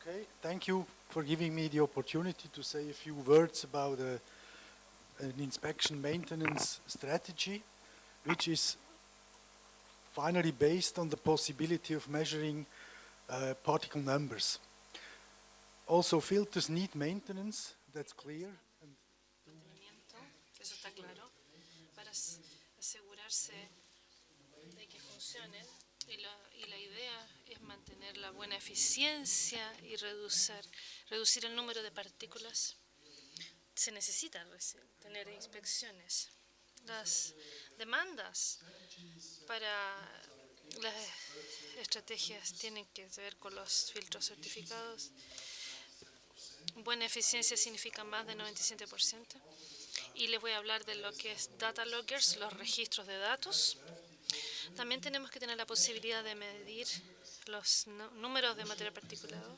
Okay, thank you for giving me the opportunity to say a few words about an inspection maintenance strategy, which is finally based on the possibility of measuring particle numbers. Also, filters need maintenance, that's clear. Mantenimiento, eso está claro, para asegurarse de que funcionen. Y la idea es mantener la buena eficiencia y reducir el número de partículas. Se necesita tener inspecciones. Las demandas para las estrategias tienen que ver con los filtros certificados. Buena eficiencia significa más de 97%. Y les voy a hablar de lo que es data loggers, los registros de datos. También tenemos que tener la posibilidad de medir los números de material particulado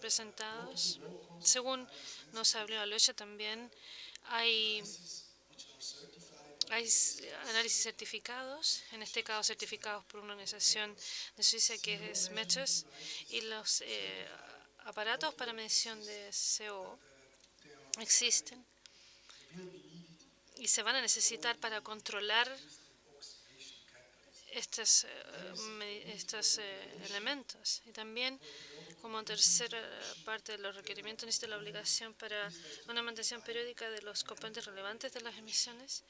presentados. Según nos habló Aloysia, también hay análisis certificados, en este caso certificados por una organización de Suiza que es METRES, y los aparatos para medición de CO existen y se van a necesitar para controlar estos elementos. Y también, como tercera parte de los requerimientos, necesita la obligación para una mantención periódica de los componentes relevantes de las emisiones,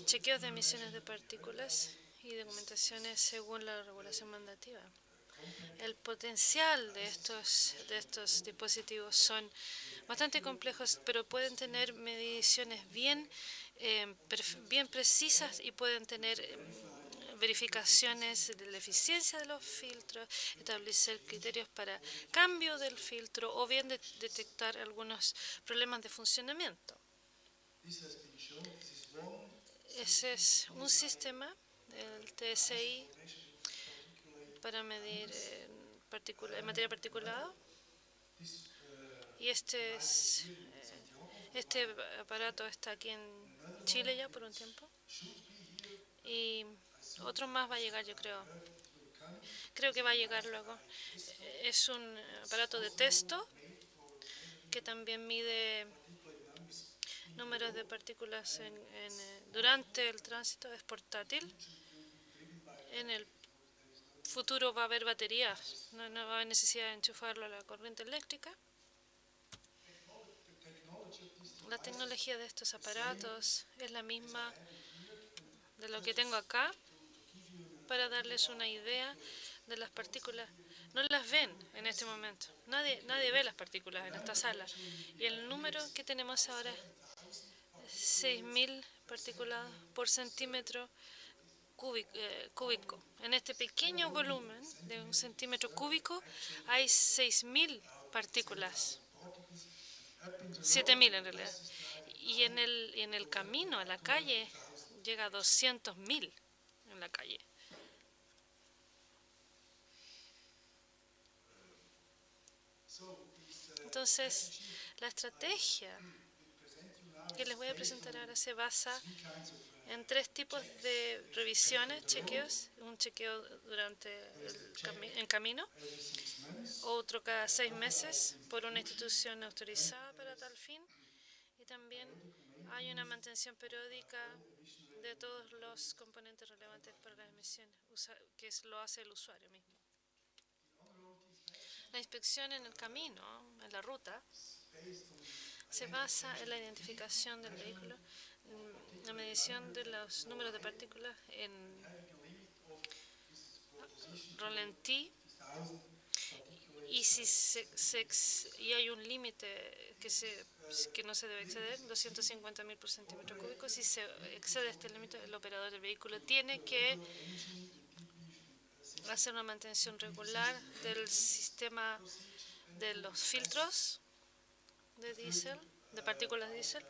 chequeos de emisiones de partículas y documentaciones según la regulación mandativa. El potencial de estos dispositivos son bastante complejos, pero pueden tener mediciones bien precisas y pueden tener verificaciones de la eficiencia de los filtros, establecer criterios para cambio del filtro o bien detectar algunos problemas de funcionamiento. Ese es un sistema, el TSI, para medir materia particulada. Y este aparato está aquí en Chile ya por un tiempo. Y otro más va a llegar, yo creo. Creo que va a llegar luego. Es un aparato de texto que también mide números de partículas durante el tránsito. Es portátil. En el futuro va a haber baterías. No va a haber necesidad de enchufarlo a la corriente eléctrica. La tecnología de estos aparatos es la misma de lo que tengo acá, para darles una idea de las partículas. No las ven en este momento. Nadie ve las partículas en esta sala. Y el número que tenemos ahora es 6.000 partículas por centímetro cúbico. En este pequeño volumen de un centímetro cúbico hay 6.000 partículas. 7.000 en realidad. Y en el camino a la calle llega a 200.000 en la calle. Entonces, la estrategia que les voy a presentar ahora se basa en 3 tipos de revisiones, chequeos. Un chequeo durante el camino, otro cada 6 meses por una institución autorizada para tal fin, y también hay una mantención periódica de todos los componentes relevantes para las emisiones, que lo hace el usuario mismo. La inspección en el camino, en la ruta, se basa en la identificación del vehículo, la medición de los números de partículas en ralentí, y y hay un límite que no se debe exceder, 250.000 por centímetro cúbico. Si se excede este límite, el operador del vehículo tiene que hacer una mantención regular del sistema de los filtros de diésel, de partículas diésel,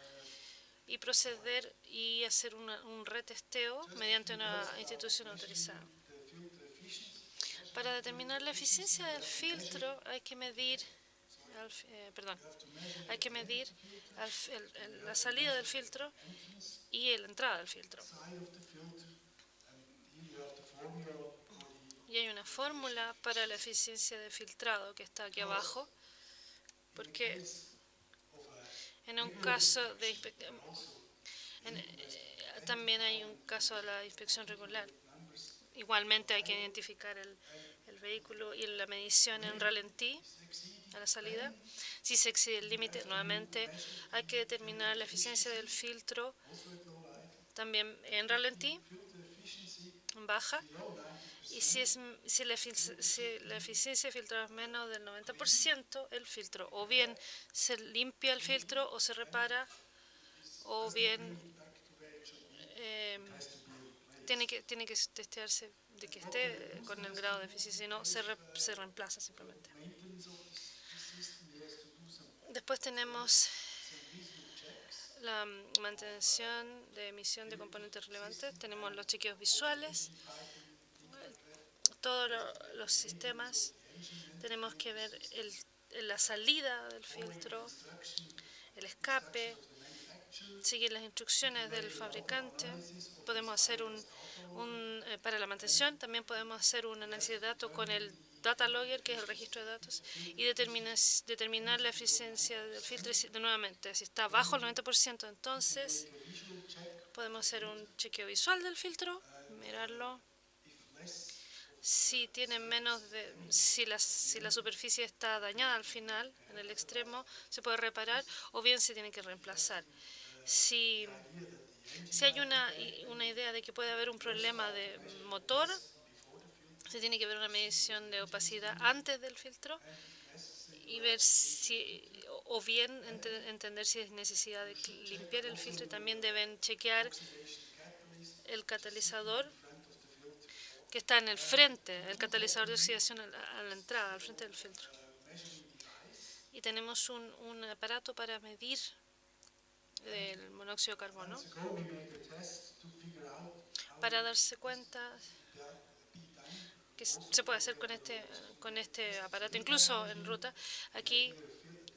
y proceder y hacer un retesteo mediante una institución autorizada. Para determinar la eficiencia del filtro hay que medir la salida del filtro y la entrada del filtro. Y hay una fórmula para la eficiencia de filtrado que está aquí abajo, porque en un caso de también hay un caso de la inspección regular. Igualmente hay que identificar el vehículo y la medición en ralentí a la salida. Si se excede el límite, nuevamente hay que determinar la eficiencia del filtro también en ralentí, en baja. Y si la eficiencia de filtro es menos del 90%, el filtro o bien se limpia el filtro o se repara, o bien tiene que testearse de que esté con el grado de eficiencia, si no se reemplaza simplemente. Después tenemos la mantención de emisión de componentes relevantes. Tenemos los chequeos visuales, todos los sistemas. Tenemos que ver la salida del filtro, el escape, seguir las instrucciones del fabricante. Podemos hacer para la mantención, también podemos hacer un análisis de datos con el data logger, que es el registro de datos, y determinar la eficiencia del filtro. Y nuevamente, si está bajo el 90%, entonces podemos hacer un chequeo visual del filtro, mirarlo. Si tiene si la superficie está dañada al final, en el extremo, se puede reparar o bien se tiene que reemplazar. Si hay una idea de que puede haber un problema de motor, se tiene que ver una medición de opacidad antes del filtro y ver o bien entender si es necesidad de limpiar el filtro, y también deben chequear el catalizador que está en el frente, el catalizador de oxidación a la entrada, al frente del filtro. Y tenemos un aparato para medir el monóxido de carbono, para darse cuenta que se puede hacer con este aparato, incluso en ruta. Aquí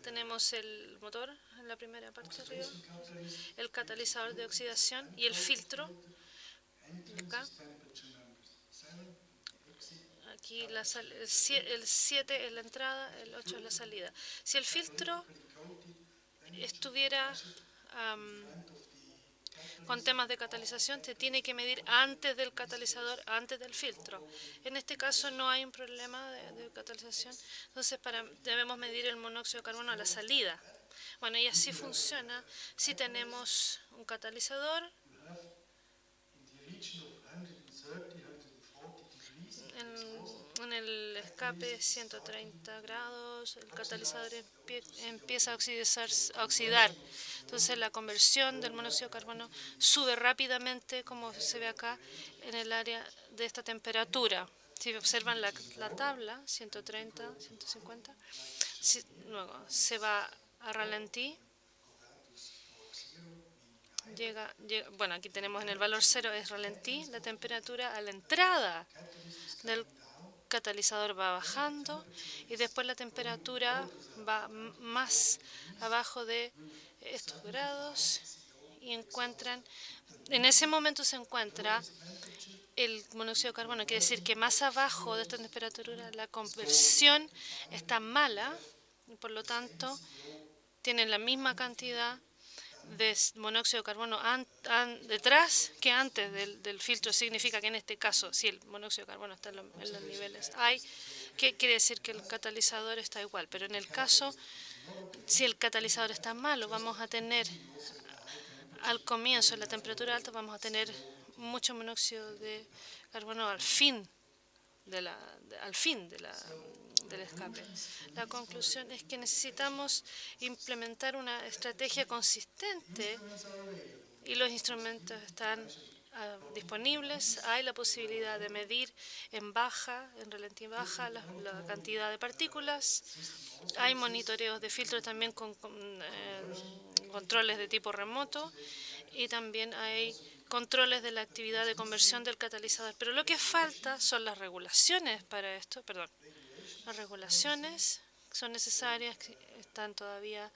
tenemos el motor en la primera parte de arriba, el catalizador de oxidación y el filtro. Acá. Aquí el 7 es la entrada, el 8 es la salida. Si el filtro estuviera con temas de catalización, se tiene que medir antes del catalizador, antes del filtro. En este caso no hay un problema de catalización, entonces debemos medir el monóxido de carbono a la salida. Bueno, y así funciona si tenemos un catalizador en el escape 130 grados, el catalizador empieza a oxidar. Entonces la conversión del monóxido de carbono sube rápidamente, como se ve acá, en el área de esta temperatura. Si observan la tabla, 130, 150, luego se va a ralentí. Bueno, aquí tenemos en el valor 0 es ralentí, la temperatura a la entrada del catalizador va bajando y después la temperatura va más abajo de estos grados y en ese momento se encuentra el monóxido de carbono. Quiere decir que más abajo de esta temperatura la conversión está mala y por lo tanto tienen la misma cantidad de monóxido de carbono detrás que antes del filtro. Significa que en este caso, si el monóxido de carbono está en los niveles que quiere decir que el catalizador está igual. Pero en el caso, si el catalizador está malo, vamos a tener al comienzo, en la temperatura alta, vamos a tener mucho monóxido de carbono al fin del escape. La conclusión es que necesitamos implementar una estrategia consistente y los instrumentos están disponibles. Hay la posibilidad de medir en ralentí baja, la cantidad de partículas. Hay monitoreos de filtros también con controles de tipo remoto y también hay controles de la actividad de conversión del catalizador. Pero lo que falta son las regulaciones para esto. Las regulaciones son necesarias, están todavía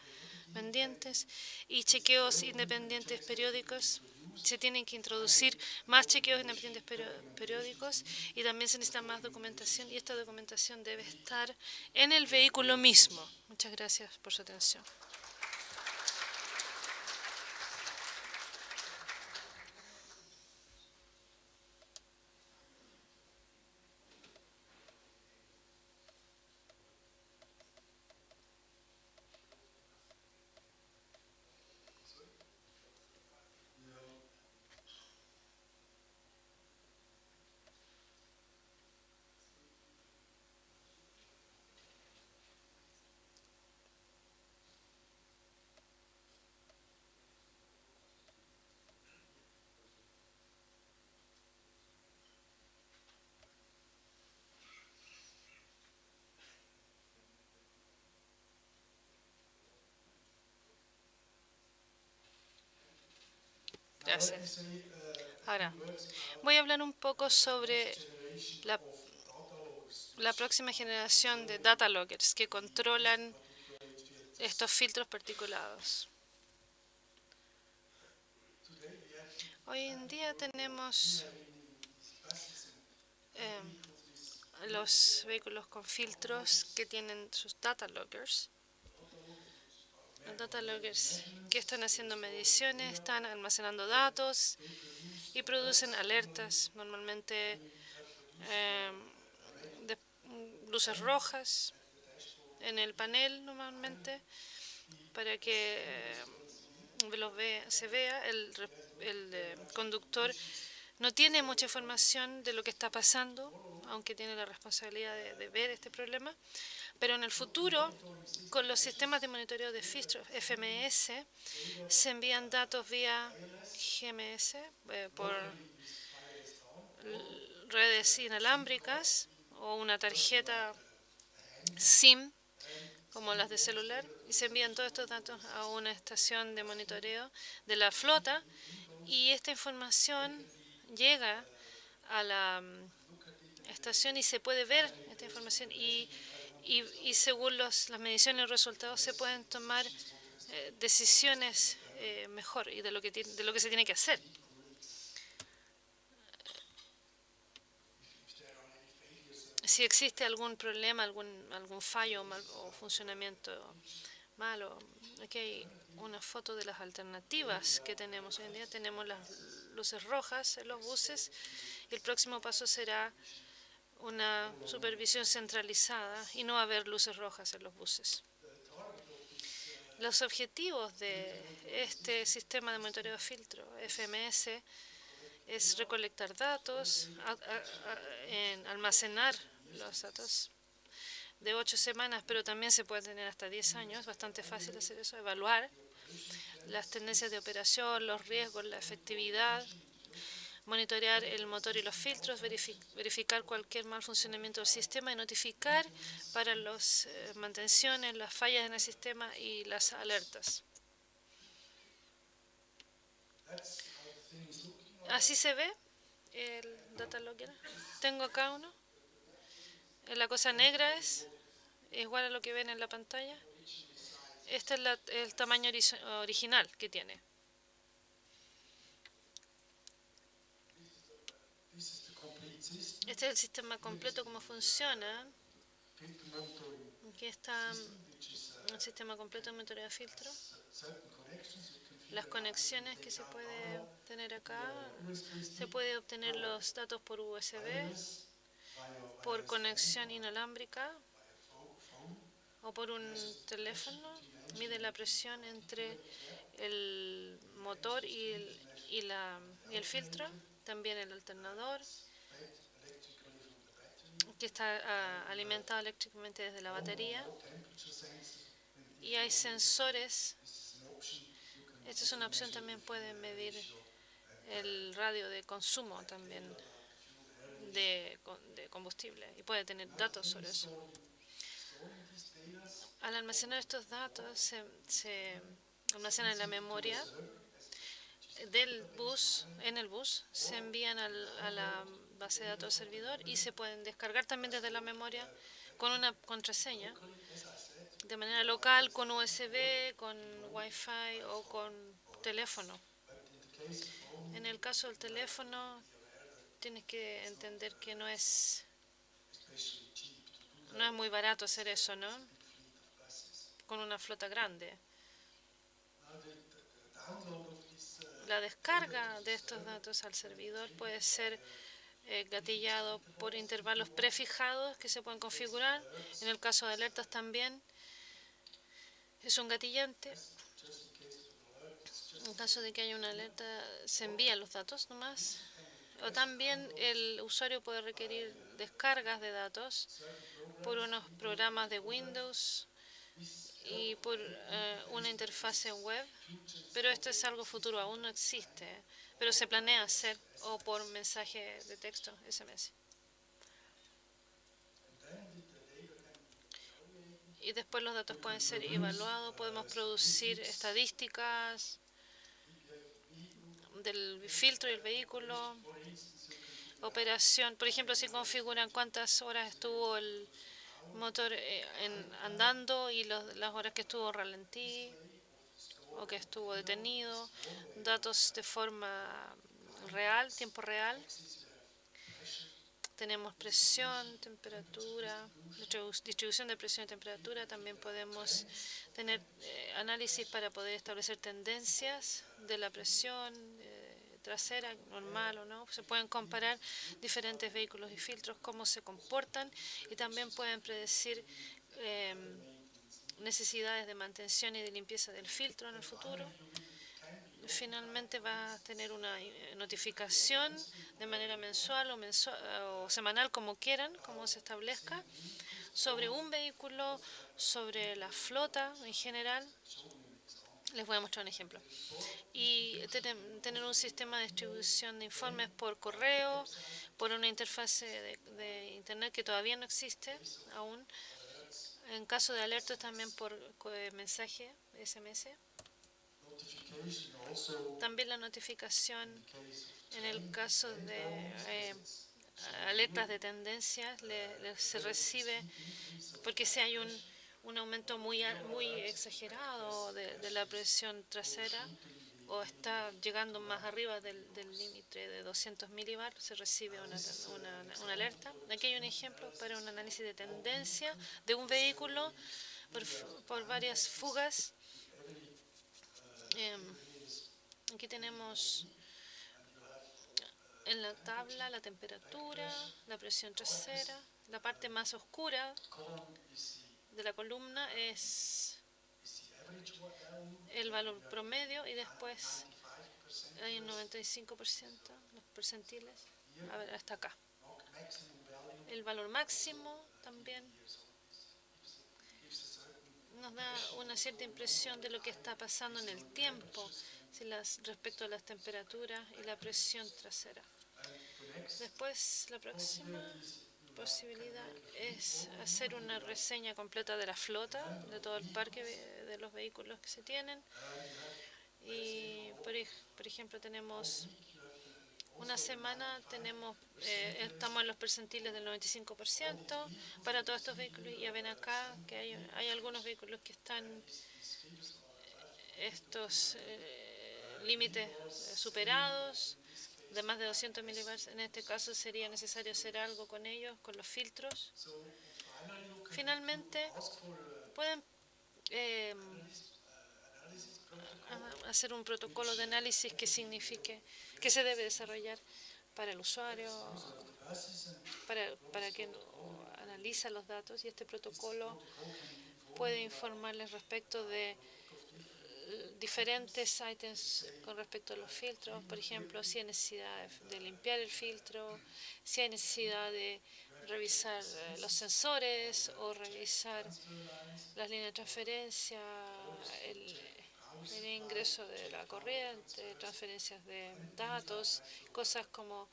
pendientes, y chequeos independientes periódicos se tienen que introducir más chequeos en ambientes periódicos y también se necesita más documentación y esta documentación debe estar en el vehículo mismo. Muchas gracias por su atención. Gracias. Ahora, voy a hablar un poco sobre la, la próxima generación de data loggers que controlan estos filtros particulados. Hoy en día tenemos los vehículos con filtros que tienen sus data loggers. Los data loggers que están haciendo mediciones, están almacenando datos y producen alertas, normalmente de luces rojas en el panel normalmente para que se vea el conductor no tiene mucha información de lo que está pasando, aunque tiene la responsabilidad de ver este problema, pero en el futuro, con los sistemas de monitoreo de filtros FMS, se envían datos vía GMS por redes inalámbricas o una tarjeta SIM como las de celular y se envían todos estos datos a una estación de monitoreo de la flota y esta información llega a la estación y se puede ver esta información y según las mediciones y resultados se pueden tomar decisiones mejor y de lo que se tiene que hacer. Si existe algún problema, algún fallo o funcionamiento malo, aquí hay una foto de las alternativas que tenemos hoy en día. Tenemos las luces rojas en los buses y el próximo paso será una supervisión centralizada y no haber luces rojas en los buses. Los objetivos de este sistema de monitoreo de filtro FMS es recolectar datos, almacenar los datos de 8 semanas, pero también se puede tener hasta 10 años, bastante fácil hacer eso, evaluar las tendencias de operación, los riesgos, la efectividad, monitorear el motor y los filtros, verificar cualquier mal funcionamiento del sistema y notificar para las mantenciones, las fallas en el sistema y las alertas. Así se ve el data logger. Tengo acá uno. La cosa negra es igual a lo que ven en la pantalla. Este es el tamaño original que tiene. Este es el sistema completo, cómo funciona. Aquí está un sistema completo de monitoreo de filtro. Las conexiones que se puede tener acá. Se puede obtener los datos por USB, por conexión inalámbrica o por un teléfono. Mide la presión entre el motor y el filtro. También el alternador, que está alimentado eléctricamente desde la batería. Y hay sensores. Esta es una opción, también pueden medir el radio de consumo también de combustible y puede tener datos sobre eso. Al almacenar estos datos se almacenan en la memoria del bus, en el bus, se envían a la base de datos del servidor y se pueden descargar también desde la memoria con una contraseña de manera local, con USB, con Wi-Fi o con teléfono. En el caso del teléfono, tienes que entender que no es muy barato hacer eso, ¿no? Con una flota grande. La descarga de estos datos al servidor puede ser gatillado por intervalos prefijados que se pueden configurar. En el caso de alertas también es un gatillante. En caso de que haya una alerta, se envían los datos nomás. O también el usuario puede requerir descargas de datos por unos programas de Windows y por una interfase web, pero esto es algo futuro, aún no existe, pero se planea hacer, o por mensaje de texto, SMS. Y después los datos pueden ser evaluados, podemos producir estadísticas del filtro y el vehículo, operación, por ejemplo, si configuran cuántas horas estuvo el motor andando y las horas que estuvo ralentí o que estuvo detenido, datos de forma real, tiempo real. Tenemos presión, temperatura, distribución de presión y temperatura. También podemos tener análisis para poder establecer tendencias de la presión trasera, normal o no. Se pueden comparar diferentes vehículos y filtros, cómo se comportan, y también pueden predecir necesidades de mantención y de limpieza del filtro en el futuro. Finalmente va a tener una notificación de manera mensual o semanal, como quieran, como se establezca, sobre un vehículo, sobre la flota en general. Les voy a mostrar un ejemplo. Y tener un sistema de distribución de informes por correo, por una interfase de Internet que todavía no existe aún. En caso de alertas también por mensaje, SMS. También la notificación en el caso de alertas de tendencias se recibe porque si hay un aumento muy exagerado de la presión trasera o está llegando más arriba del límite de 200 milibar, se recibe una alerta. Aquí hay un ejemplo para un análisis de tendencia de un vehículo por varias fugas. Aquí tenemos en la tabla la temperatura, la presión trasera. La parte más oscura de la columna es el valor promedio y después hay un 95%, los percentiles. A ver, hasta acá. El valor máximo también nos da una cierta impresión de lo que está pasando en el tiempo respecto a las temperaturas y la presión trasera. Después, la próxima posibilidad es hacer una reseña completa de la flota, de todo el parque de los vehículos que se tienen. Y, por ejemplo, tenemos una semana, estamos en los percentiles del 95% para todos estos vehículos. Y ya ven acá que hay algunos vehículos que están estos límites superados de más de 200 milibars. En este caso sería necesario hacer algo con ellos, con los filtros. Finalmente, pueden hacer un protocolo de análisis que signifique que se debe desarrollar para el usuario, para quien analiza los datos, y este protocolo puede informarles respecto de diferentes ítems con respecto a los filtros. Por ejemplo, si hay necesidad de limpiar el filtro, si hay necesidad de revisar los sensores o revisar las líneas de transferencia, el ingreso de la corriente, transferencias de datos, cosas como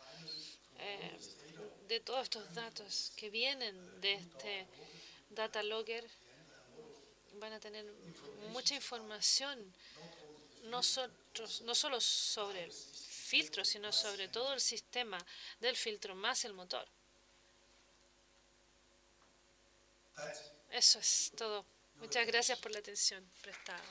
de todos estos datos que vienen de este data logger. Van a tener mucha información, no solo sobre el filtro, sino sobre todo el sistema del filtro más el motor. Eso es todo. Muchas gracias por la atención prestada.